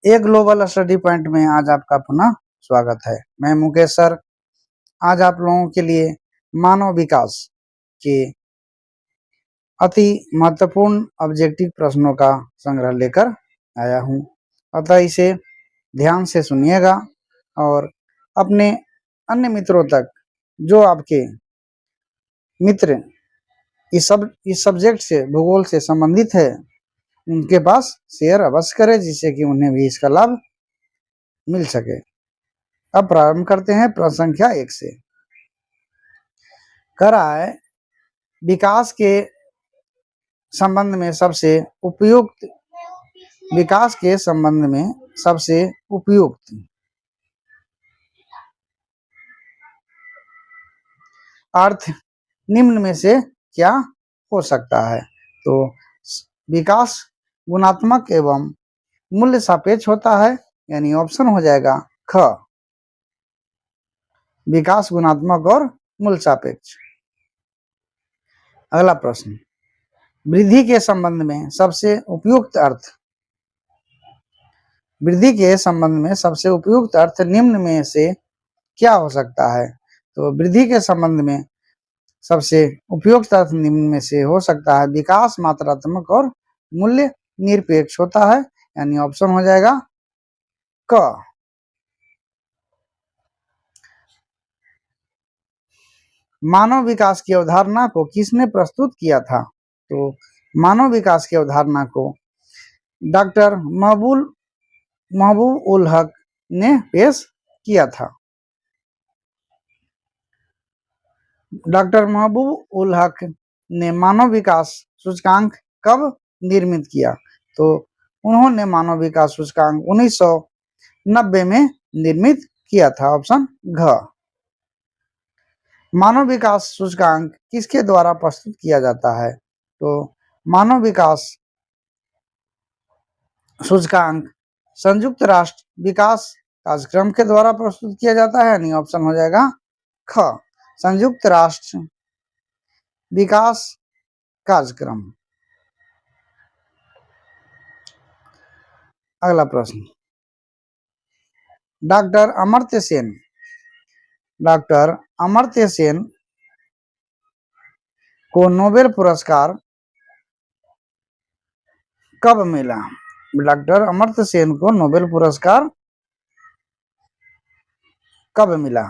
एक global study point में आज आपका पुनः स्वागत है। मैं मुकेश सर आज आप लोगों के लिए मानव विकास के अति महत्वपूर्ण ऑब्जेक्टिव प्रश्नों का संग्रह लेकर आया हूं, अतः इसे ध्यान से सुनिएगा और अपने अन्य मित्रों तक जो आपके मित्र इस सब्जेक्ट से भूगोल से संबंधित है उनके पास शेयर अवश्य करें, जिससे कि उन्हें भी इसका लाभ मिल सके। अब प्रारंभ करते हैं प्रश्न संख्या 1 से। कह रहा है विकास के संबंध में सबसे उपयुक्त अर्थ निम्न में से क्या हो सकता है। तो विकास गुणात्मक एवं मूल्य सापेक्ष होता है, यानी ऑप्शन हो जाएगा ख, विकास गुणात्मक और मूल्य सापेक्ष। अगला प्रश्न, वृद्धि के संबंध में सबसे उपयुक्त अर्थ निम्न में से क्या हो सकता है। तो वृद्धि के संबंध में सबसे उपयुक्त अर्थ निम्न में से हो सकता है विकास मात्रात्मक और मूल्य निरपेक्ष होता है, यानी ऑप्शन हो जाएगा क। मानव विकास की अवधारणा को किसने प्रस्तुत किया था। तो मानव विकास की अवधारणा को डॉक्टर महबूब उल हक ने पेश किया था। डॉक्टर महबूब उल हक ने मानव विकास सूचकांक कब निर्मित किया। तो उन्होंने मानव विकास सूचकांक 1990 में निर्मित किया था, ऑप्शन घ। मानव विकास सूचकांक किसके द्वारा प्रस्तुत किया जाता है। तो मानव विकास सूचकांक संयुक्त राष्ट्र विकास कार्यक्रम के द्वारा प्रस्तुत किया जाता है, यानी ऑप्शन हो जाएगा ख, संयुक्त राष्ट्र विकास कार्यक्रम। अगला प्रश्न, डॉक्टर अमर्त्य सेन को नोबेल पुरस्कार कब मिला। डॉक्टर अमर्त्य सेन को नोबेल पुरस्कार कब मिला।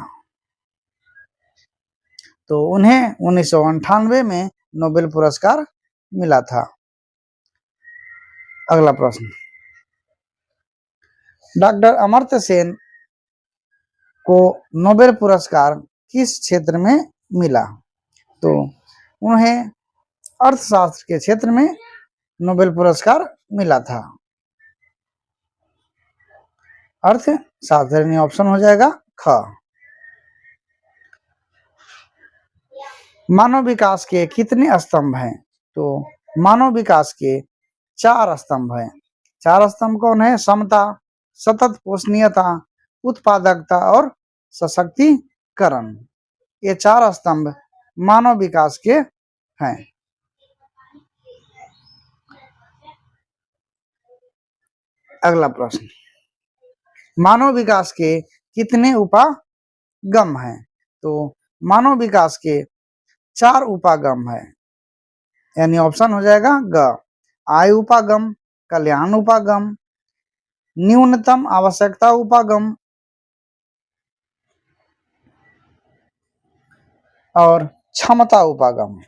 तो उन्हें 1998 में नोबेल पुरस्कार मिला था। अगला प्रश्न, डॉक्टर अमर्त्य सेन को नोबेल पुरस्कार किस क्षेत्र में मिला। तो उन्हें अर्थशास्त्र के क्षेत्र में नोबेल पुरस्कार मिला था, अर्थशास्त्र, यानी ऑप्शन हो जाएगा ख। मानव विकास के कितने स्तंभ हैं। तो मानव विकास के 4 स्तंभ हैं। 4 स्तंभ कौन है। समता, सतत पोषणीयता, उत्पादकता और सशक्तिकरण। ये 4 स्तंभ मानव विकास के हैं। अगला प्रश्न, मानव विकास के कितने उपागम हैं। तो मानव विकास के 4 उपागम है, यानी ऑप्शन हो जाएगा ग, आय उपागम, कल्याण उपागम, न्यूनतम आवश्यकता उपागम और क्षमता उपागम।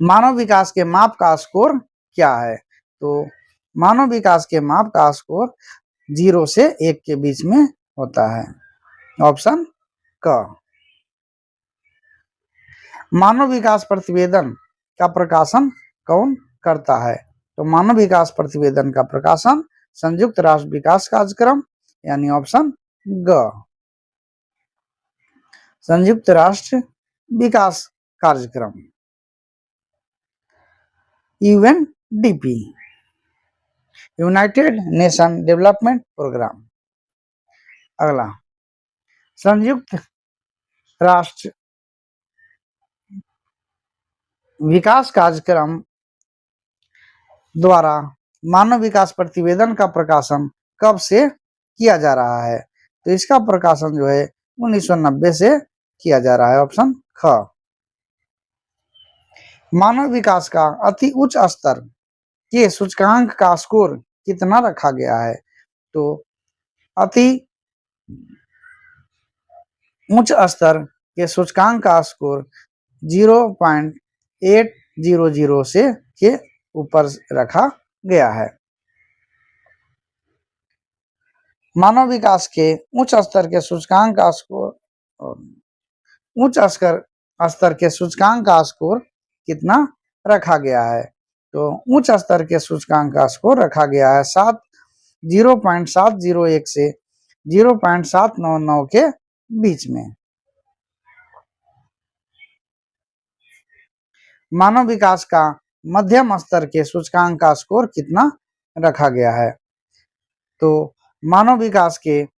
मानव विकास के माप का स्कोर क्या है। तो मानव विकास के माप का स्कोर 0 से 1 के बीच में होता है, ऑप्शन क। मानव विकास प्रतिवेदन का प्रकाशन कौन करता है। तो मानव विकास प्रतिवेदन का प्रकाशन संयुक्त राष्ट्र विकास कार्यक्रम, यानी ऑप्शन ग, संयुक्त राष्ट्र विकास कार्यक्रम, UNDP, united nation development programme. अगला, संयुक्त राष्ट्र विकास कार्यक्रम द्वारा मानव विकास प्रतिवेदन का प्रकाशन कब से किया जा रहा है? तो इसका प्रकाशन जो है 1990 से किया जा रहा है। ऑप्शन ख। मानव विकास का अति उच्च स्तर के सूचकांक का स्कोर कितना रखा गया है? तो अति उच्च स्तर के सूचकांक का स्कोर 0.800 से के ऊपर रखा गया है। मानव विकास के उच्च स्तर के सूचकांक का स्कोर कितना रखा गया है? तो उच्च स्तर के सूचकांक का स्कोर रखा गया है 0.701 से 0.799 के बीच में। मानव विकास का मध्यम स्तर के सूचकांक का स्कोर कितना रखा गया है? तो मानव विकास के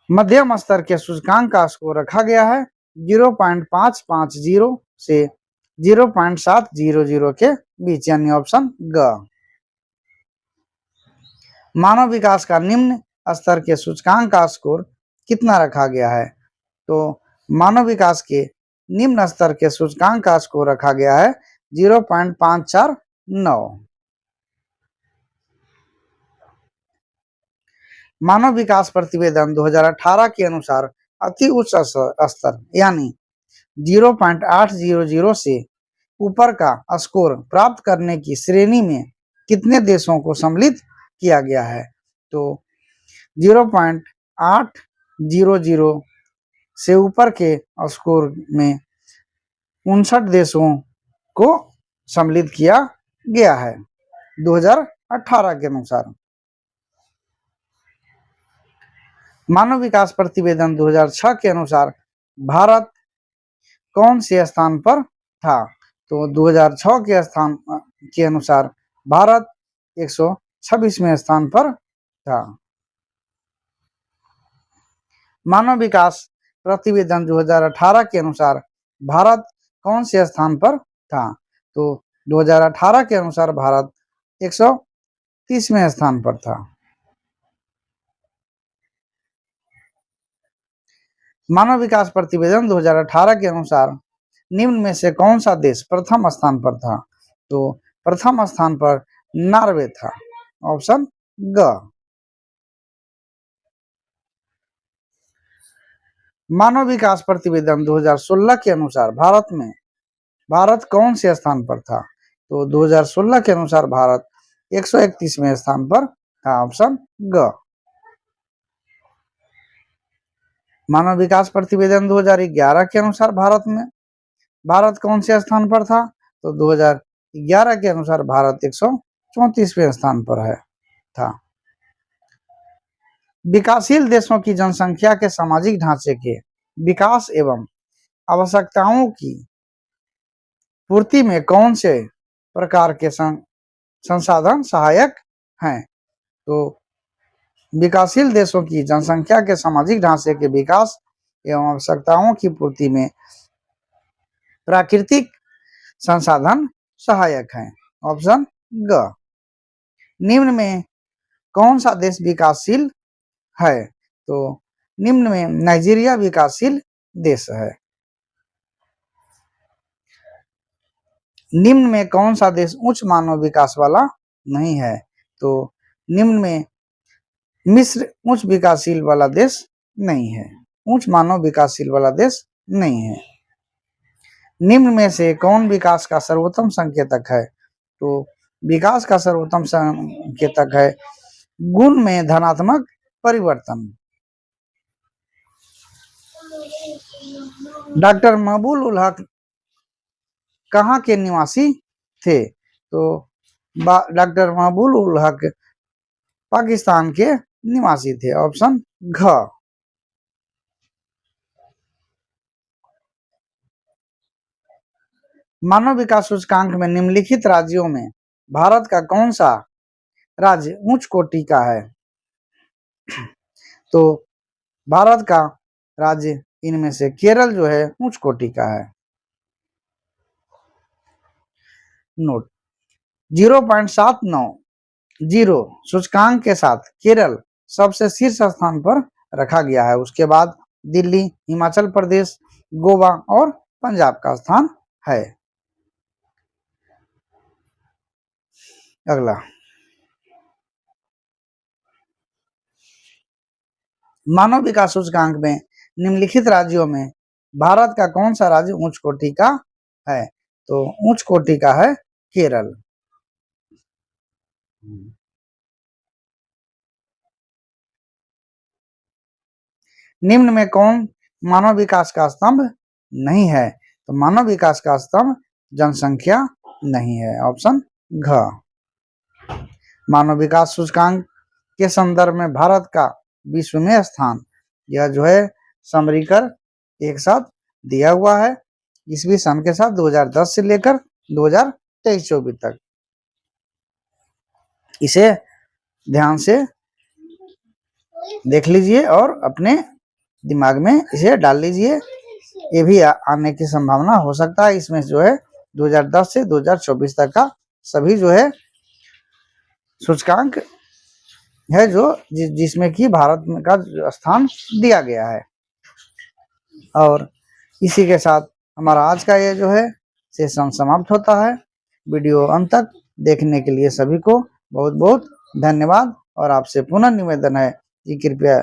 मध्यम स्तर के सूचकांक का स्कोर रखा गया है 0.550 से 0.700 के बीच, यानी ऑप्शन ग। मानव विकास का निम्न स्तर के सूचकांक का स्कोर कितना रखा गया है? तो मानव विकास के निम्न स्तर के सूचकांक का स्कोर रखा गया है 0.549। मानव विकास प्रतिवेदन 2018 के अनुसार अति उच्च स्तर यानी 0.800 से ऊपर का स्कोर प्राप्त करने की श्रेणी में कितने देशों को सम्मिलित किया गया है? तो 0.800 से ऊपर के स्कोर में 59 देशों को सम्मिलित किया गया है 2018 के अनुसार। मानव विकास प्रतिवेदन 2006 के अनुसार भारत कौन से स्थान पर था? तो 2006 के स्थान के अनुसार भारत 126वें स्थान पर था। मानव विकास प्रतिवेदन 2018 के अनुसार भारत कौन से स्थान पर था? तो 2018 के अनुसार भारत 130वें स्थान पर था। मानव विकास प्रतिवेदन 2018 के अनुसार निम्न में से कौन सा देश प्रथम स्थान पर था? तो प्रथम स्थान पर नॉर्वे था। ऑप्शन ग। मानव विकास प्रतिवेदन 2016 के अनुसार भारत कौन से स्थान पर था? तो 2016 के अनुसार भारत 131वें स्थान पर था। ऑप्शन ग। मानव विकास प्रतिवेदन 2011 के अनुसार भारत कौन से स्थान पर था? तो 2011 के अनुसार भारत 134वें स्थान पर था। विकासशील देशों की जनसंख्या के सामाजिक ढांचे के विकास एवं आवश्यकताओं की पूर्ति में कौन से प्रकार के संसाधन सहायक हैं? तो विकासशील देशों की जनसंख्या के सामाजिक ढांचे के विकास एवं आवश्यकताओं की पूर्ति में प्राकृतिक संसाधन सहायक हैं। ऑप्शन ग। निम्न में कौन सा देश विकासशील है? तो निम्न में नाइजीरिया विकासशील देश है। निम्न में कौन सा देश उच्च मानव विकास वाला नहीं है? तो निम्न में मिस्र उच्च विकासशील वाला देश नहीं है, उच्च मानव विकासशील वाला देश नहीं है। निम्न में से कौन विकास का सर्वोत्तम संकेतक है? तो विकास का सर्वोत्तम संकेतक है गुण में धनात्मक परिवर्तन। डॉक्टर महबूब उल हक कहाँ के निवासी थे? तो डॉक्टर महबूब उल हक पाकिस्तान के निवासी थे। ऑप्शन घ। मानव विकास सूचकांक में निम्नलिखित राज्यों में भारत का कौन सा राज्य उच्च कोटि का है? तो भारत का राज्य इनमें से केरल जो है उच्च कोटि का है। नोट 0.790 सूचकांक के साथ केरल सबसे शीर्ष स्थान पर रखा गया है। उसके बाद दिल्ली, हिमाचल प्रदेश, गोवा और पंजाब का स्थान है। अगला, मानव विकास सूचकांक में निम्नलिखित राज्यों में भारत का कौन सा राज्य उच्च कोटि का है? तो उच्च कोटि का है केरल। निम्न में कौन मानव विकास का स्तंभ नहीं है? तो मानव विकास का स्तंभ जनसंख्या नहीं है, ऑप्शन घ। मानव विकास सूचकांक के संदर्भ में भारत का विश्व में स्थान, यह जो है समरीकर एक साथ दिया हुआ है ईस्वी सन के साथ 2010 से लेकर 2023-24 तक। इसे ध्यान से देख लीजिए और अपने दिमाग में इसे डाल लीजिए। ये भी आने की संभावना हो सकता है। इसमें जो है 2010 से 2024 तक का सभी जो है सूचकांक है जो जिसमें कि भारत का स्थान दिया गया है। और इसी के साथ हमारा आज का ये जो है सेशन समाप्त होता है। वीडियो अंत तक देखने के लिए सभी को बहुत बहुत धन्यवाद और आपसे पुनः निवेदन है कि कृपया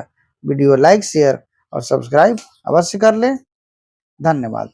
वीडियो लाइक, शेयर और सब्सक्राइब अवश्य कर लें। धन्यवाद।